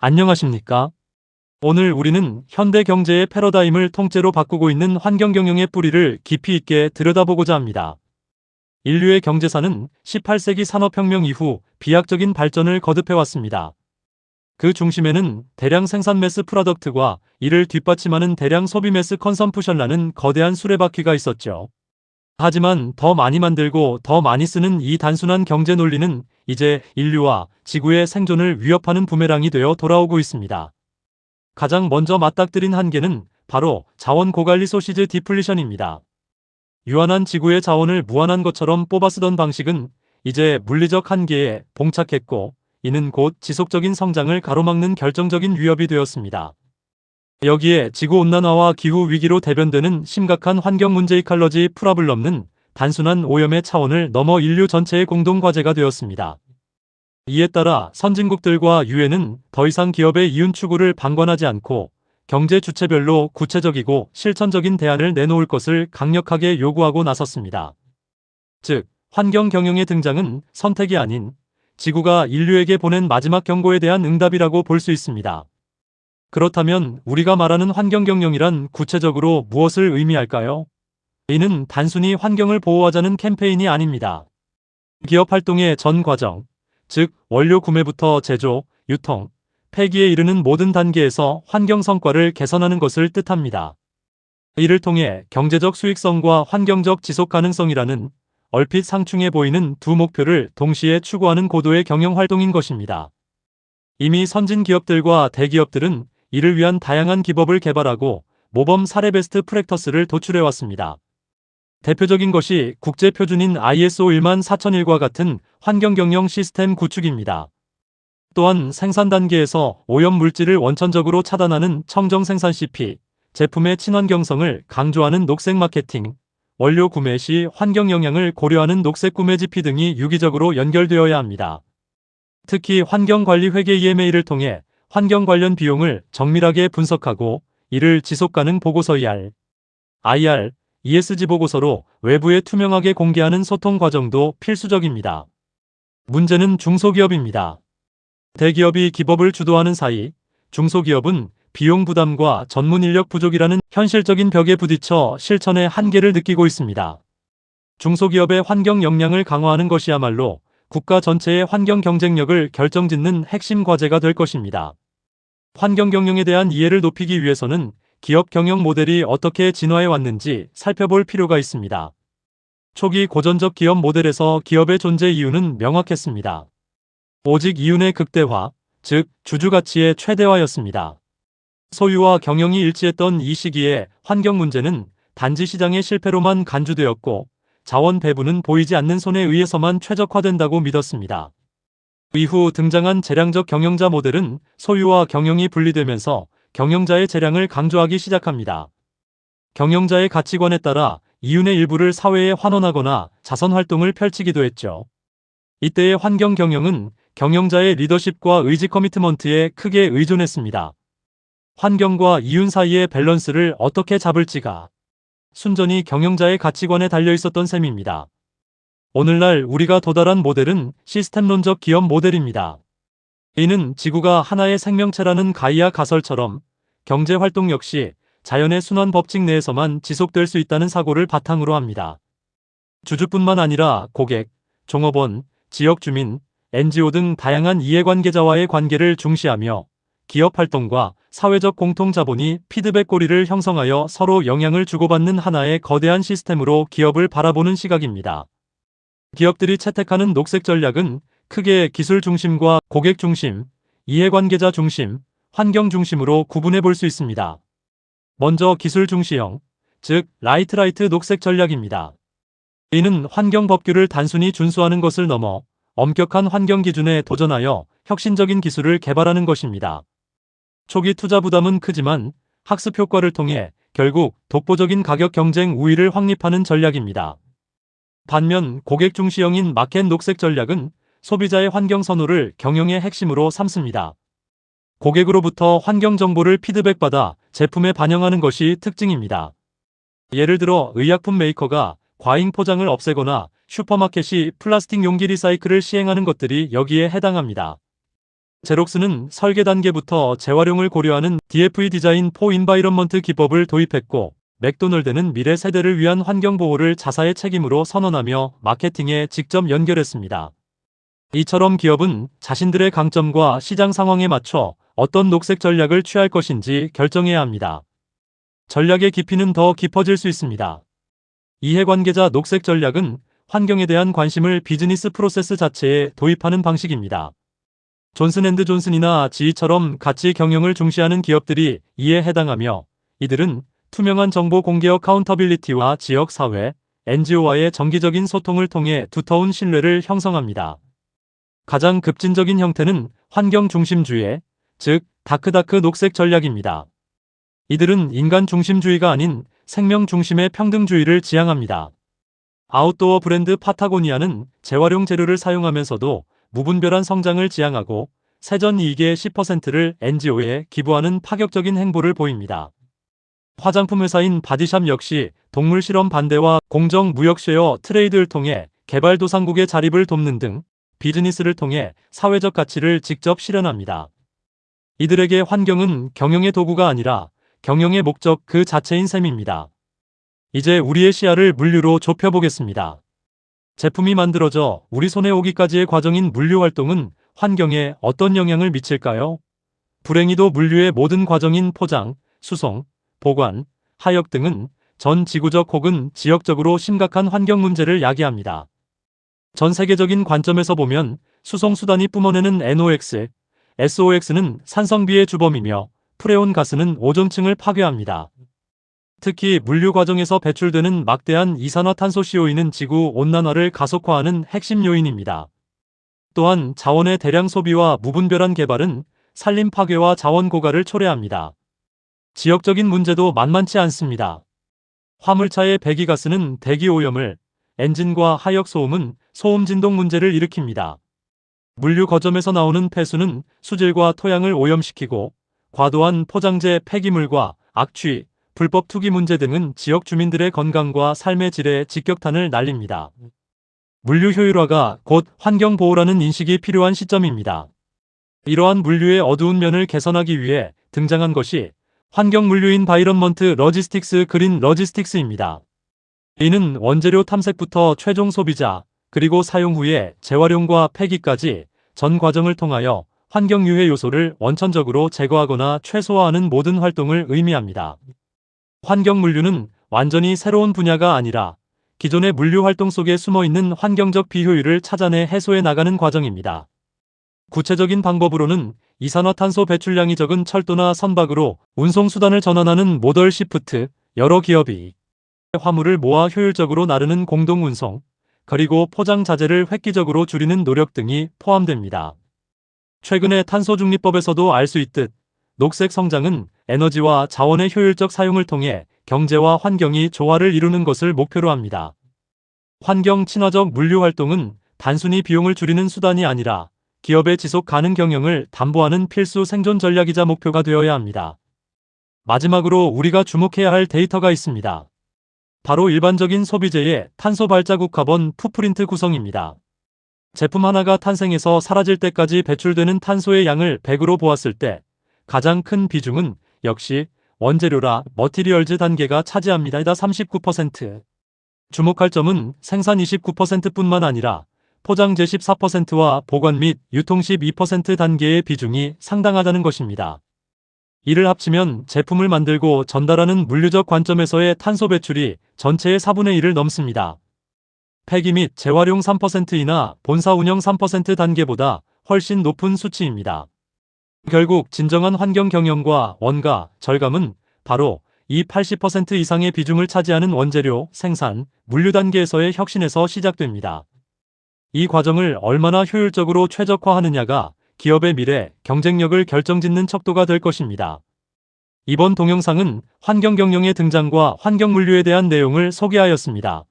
안녕하십니까? 오늘 우리는 현대 경제의 패러다임을 통째로 바꾸고 있는 환경경영의 뿌리를 깊이 있게 들여다보고자 합니다. 인류의 경제사는 18세기 산업혁명 이후 비약적인 발전을 거듭해왔습니다. 그 중심에는 대량 생산 매스 프로덕트과 이를 뒷받침하는 대량 소비 매스 컨섬푸션라는 거대한 수레바퀴가 있었죠. 하지만 더 많이 만들고 더 많이 쓰는 이 단순한 경제 논리는 이제 인류와 지구의 생존을 위협하는 부메랑이 되어 돌아오고 있습니다. 가장 먼저 맞닥뜨린 한계는 바로 자원 고갈리 소시즈 디플리션입니다. 유한한 지구의 자원을 무한한 것처럼 뽑아쓰던 방식은 이제 물리적 한계에 봉착했고, 이는 곧 지속적인 성장을 가로막는 결정적인 위협이 되었습니다. 여기에 지구온난화와 기후위기로 대변되는 심각한 환경 문제 이칼러지 프라블럼는 단순한 오염의 차원을 넘어 인류 전체의 공동과제가 되었습니다. 이에 따라 선진국들과 유엔은 더 이상 기업의 이윤 추구를 방관하지 않고 경제 주체별로 구체적이고 실천적인 대안을 내놓을 것을 강력하게 요구하고 나섰습니다. 즉, 환경 경영의 등장은 선택이 아닌 지구가 인류에게 보낸 마지막 경고에 대한 응답이라고 볼 수 있습니다. 그렇다면 우리가 말하는 환경경영이란 구체적으로 무엇을 의미할까요? 이는 단순히 환경을 보호하자는 캠페인이 아닙니다. 기업 활동의 전 과정, 즉 원료 구매부터 제조, 유통, 폐기에 이르는 모든 단계에서 환경 성과를 개선하는 것을 뜻합니다. 이를 통해 경제적 수익성과 환경적 지속 가능성이라는 얼핏 상충해 보이는 두 목표를 동시에 추구하는 고도의 경영 활동인 것입니다. 이미 선진 기업들과 대기업들은 이를 위한 다양한 기법을 개발하고 모범 사례 베스트 프랙터스를 도출해왔습니다. 대표적인 것이 국제표준인 ISO 14001과 같은 환경경영 시스템 구축입니다. 또한 생산 단계에서 오염 물질을 원천적으로 차단하는 청정 생산 CP, 제품의 친환경성을 강조하는 녹색 마케팅, 원료 구매 시 환경 영향을 고려하는 녹색 구매 지피 등이 유기적으로 연결되어야 합니다. 특히 환경관리 회계 EMA를 통해 환경 관련 비용을 정밀하게 분석하고 이를 지속가능 보고서 IR, ESG 보고서로 외부에 투명하게 공개하는 소통 과정도 필수적입니다. 문제는 중소기업입니다. 대기업이 기법을 주도하는 사이 중소기업은 비용 부담과 전문 인력 부족이라는 현실적인 벽에 부딪혀 실천의 한계를 느끼고 있습니다. 중소기업의 환경 역량을 강화하는 것이야말로 국가 전체의 환경 경쟁력을 결정짓는 핵심 과제가 될 것입니다. 환경 경영에 대한 이해를 높이기 위해서는 기업 경영 모델이 어떻게 진화해 왔는지 살펴볼 필요가 있습니다. 초기 고전적 기업 모델에서 기업의 존재 이유는 명확했습니다. 오직 이윤의 극대화, 즉 주주 가치의 최대화였습니다. 소유와 경영이 일치했던 이 시기에 환경 문제는 단지 시장의 실패로만 간주되었고 자원 배분은 보이지 않는 손에 의해서만 최적화된다고 믿었습니다. 이후 등장한 재량적 경영자 모델은 소유와 경영이 분리되면서 경영자의 재량을 강조하기 시작합니다. 경영자의 가치관에 따라 이윤의 일부를 사회에 환원하거나 자선 활동을 펼치기도 했죠. 이때의 환경 경영은 경영자의 리더십과 의지 커미트먼트에 크게 의존했습니다. 환경과 이윤 사이의 밸런스를 어떻게 잡을지가 순전히 경영자의 가치관에 달려 있었던 셈입니다. 오늘날 우리가 도달한 모델은 시스템론적 기업 모델입니다. 이는 지구가 하나의 생명체라는 가이아 가설처럼 경제 활동 역시 자연의 순환 법칙 내에서만 지속될 수 있다는 사고를 바탕으로 합니다. 주주뿐만 아니라 고객, 종업원, 지역 주민, NGO 등 다양한 이해관계자와의 관계를 중시하며 기업 활동과 사회적 공통자본이 피드백 고리를 형성하여 서로 영향을 주고받는 하나의 거대한 시스템으로 기업을 바라보는 시각입니다. 기업들이 채택하는 녹색 전략은 크게 기술 중심과 고객 중심, 이해관계자 중심, 환경 중심으로 구분해 볼 수 있습니다. 먼저 기술 중시형, 즉 라이트 녹색 전략입니다. 이는 환경 법규를 단순히 준수하는 것을 넘어 엄격한 환경 기준에 도전하여 혁신적인 기술을 개발하는 것입니다. 초기 투자 부담은 크지만 학습 효과를 통해 결국 독보적인 가격 경쟁 우위를 확립하는 전략입니다. 반면 고객 중시형인 마켓 녹색 전략은 소비자의 환경 선호를 경영의 핵심으로 삼습니다. 고객으로부터 환경 정보를 피드백받아 제품에 반영하는 것이 특징입니다. 예를 들어 의약품 메이커가 과잉 포장을 없애거나 슈퍼마켓이 플라스틱 용기 리사이클을 시행하는 것들이 여기에 해당합니다. 제록스는 설계 단계부터 재활용을 고려하는 DFE 디자인 포 인바이런먼트 기법을 도입했고, 맥도널드는 미래 세대를 위한 환경 보호를 자사의 책임으로 선언하며 마케팅에 직접 연결했습니다. 이처럼 기업은 자신들의 강점과 시장 상황에 맞춰 어떤 녹색 전략을 취할 것인지 결정해야 합니다. 전략의 깊이는 더 깊어질 수 있습니다. 이해관계자 녹색 전략은 환경에 대한 관심을 비즈니스 프로세스 자체에 도입하는 방식입니다. 존슨앤드존슨이나 지이처럼 가치 경영을 중시하는 기업들이 이에 해당하며, 이들은 투명한 정보 공개 어카운터빌리티와 지역 사회, NGO와의 정기적인 소통을 통해 두터운 신뢰를 형성합니다. 가장 급진적인 형태는 환경 중심주의, 즉 다크다크 녹색 전략입니다. 이들은 인간 중심주의가 아닌 생명 중심의 평등주의를 지향합니다. 아웃도어 브랜드 파타고니아는 재활용 재료를 사용하면서도 무분별한 성장을 지향하고 세전 이익의 10%를 NGO에 기부하는 파격적인 행보를 보입니다. 화장품 회사인 바디샵 역시 동물 실험 반대와 공정 무역 쉐어 트레이드를 통해 개발도상국의 자립을 돕는 등 비즈니스를 통해 사회적 가치를 직접 실현합니다. 이들에게 환경은 경영의 도구가 아니라 경영의 목적 그 자체인 셈입니다. 이제 우리의 시야를 물류로 좁혀보겠습니다. 제품이 만들어져 우리 손에 오기까지의 과정인 물류 활동은 환경에 어떤 영향을 미칠까요? 불행히도 물류의 모든 과정인 포장, 수송, 보관, 하역 등은 전 지구적 혹은 지역적으로 심각한 환경 문제를 야기합니다. 전 세계적인 관점에서 보면 수송수단이 뿜어내는 NOx, SOx는 산성비의 주범이며 프레온 가스는 오존층을 파괴합니다. 특히 물류 과정에서 배출되는 막대한 이산화탄소 COE는 지구 온난화를 가속화하는 핵심 요인입니다. 또한 자원의 대량 소비와 무분별한 개발은 산림 파괴와 자원 고갈을 초래합니다. 지역적인 문제도 만만치 않습니다. 화물차의 배기가스는 대기 오염을, 엔진과 하역 소음은 소음 진동 문제를 일으킵니다. 물류 거점에서 나오는 폐수는 수질과 토양을 오염시키고, 과도한 포장재 폐기물과 악취, 불법 투기 문제 등은 지역 주민들의 건강과 삶의 질에 직격탄을 날립니다. 물류 효율화가 곧 환경 보호라는 인식이 필요한 시점입니다. 이러한 물류의 어두운 면을 개선하기 위해 등장한 것이 환경 물류인 바이런먼트 러지스틱스 그린 러지스틱스입니다. 이는 원재료 탐색부터 최종 소비자, 그리고 사용 후에 재활용과 폐기까지 전 과정을 통하여 환경 유해 요소를 원천적으로 제거하거나 최소화하는 모든 활동을 의미합니다. 환경 물류는 완전히 새로운 분야가 아니라 기존의 물류 활동 속에 숨어있는 환경적 비효율을 찾아내 해소해 나가는 과정입니다. 구체적인 방법으로는 이산화탄소 배출량이 적은 철도나 선박으로 운송수단을 전환하는 모덜 시프트, 여러 기업이 화물을 모아 효율적으로 나르는 공동운송, 그리고 포장 자재를 획기적으로 줄이는 노력 등이 포함됩니다. 최근의 탄소중립법에서도 알 수 있듯 녹색 성장은 에너지와 자원의 효율적 사용을 통해 경제와 환경이 조화를 이루는 것을 목표로 합니다. 환경 친화적 물류 활동은 단순히 비용을 줄이는 수단이 아니라 기업의 지속 가능 경영을 담보하는 필수 생존 전략이자 목표가 되어야 합니다. 마지막으로 우리가 주목해야 할 데이터가 있습니다. 바로 일반적인 소비재의 탄소 발자국 카본 풋프린트 구성입니다. 제품 하나가 탄생해서 사라질 때까지 배출되는 탄소의 양을 100으로 보았을 때 가장 큰 비중은 역시 원재료라 머티리얼즈 단계가 차지합니다. 39%. 주목할 점은 생산 29%뿐만 아니라 포장재 14%와 보관 및 유통 12% 단계의 비중이 상당하다는 것입니다. 이를 합치면 제품을 만들고 전달하는 물류적 관점에서의 탄소 배출이 전체의 4분의 1을 넘습니다. 폐기 및 재활용 3%이나 본사 운영 3% 단계보다 훨씬 높은 수치입니다. 결국 진정한 환경 경영과 원가, 절감은 바로 이 80% 이상의 비중을 차지하는 원재료, 생산, 물류 단계에서의 혁신에서 시작됩니다. 이 과정을 얼마나 효율적으로 최적화하느냐가 기업의 미래, 경쟁력을 결정짓는 척도가 될 것입니다. 이번 동영상은 환경 경영의 등장과 환경 물류에 대한 내용을 소개하였습니다.